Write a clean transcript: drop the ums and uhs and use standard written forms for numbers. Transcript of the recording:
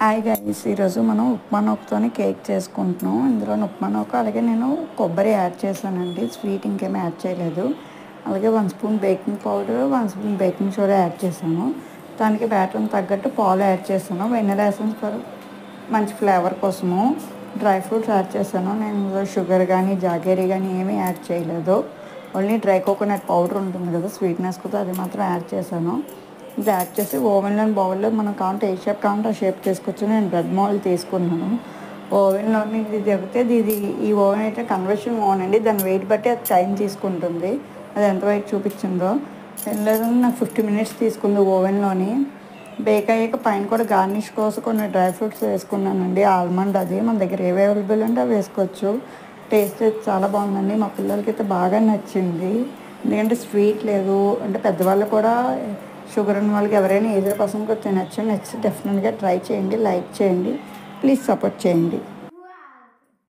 Hi guys, ఈరోజు మనం upma నూకతోని cake చేసుకుంటున్నాం. ఇందులో ఉప్మా నూక అలాగే నేను కొబ్బరి యాడ్ చేశానండి. స్వీట్ ఇంకేమీ యాడ్ చేయలేదు. అలాగే 1 spoon baking powder, 1 spoon baking soda add చేశాను. దానికి బ్యాటర్ని తగ్గట్టు పాలు యాడ్ చేశాను. వెనిలా ఎసెన్స్ ఫర్ మంచి ఫ్లేవర్ కోసము డ్రై ఫ్రూట్స్ యాడ్ చేశాను. నేను షుగర్ కానీ జాగరీ కానీ ఏమీ యాడ్ చేయలేదు. ఓన్లీ డ్రై కోకోనట్ పౌడర్ ఉంటుంది కదా, స్వీట్నెస్ కూడా అది మాత్రం యాడ్ చేశాను. ఇది యాడ్ చేసి ఓవెన్లోని బౌల్లో మనం కావాలంటే ఏ షేప్ కావాలంటే ఆ షేప్ చేసుకోవచ్చు. నేను బ్రెడ్ మోల్డ్ తీసుకున్నాను. ఓవెన్లోని ఇది చెబితే ఈ ఓవెన్ అయితే కన్వర్షన్ ఓవెన్ అండి. దాని వెయిట్ బట్టి అది టైం తీసుకుంటుంది. అది ఎంత వెయిట్ చూపించిందో లేదు, నాకు 50 మినిట్స్ తీసుకుంది ఓవెన్లోని. బేక్ అయ్యాక పైన కూడా గార్నిష్ కోసం కొన్ని డ్రై ఫ్రూట్స్ వేసుకున్నానండి. ఆల్మండ్ అది మన దగ్గర ఏవి అవైలబుల్ అంటే అవి వేసుకోవచ్చు. టేస్ట్ చాలా బాగుందండి. మా పిల్లలకి అయితే బాగా నచ్చింది. ఎందుకంటే స్వీట్ లేదు అంటే పెద్దవాళ్ళు కూడా షుగర్ ఉన్న వాళ్ళకి ఎవరైనా ఏదో పర్సన్ కూడా తినచ్చు. నెక్స్ట్ డెఫినెట్గా ట్రై చేయండి, లైక్ చేయండి, ప్లీజ్ సపోర్ట్ చేయండి.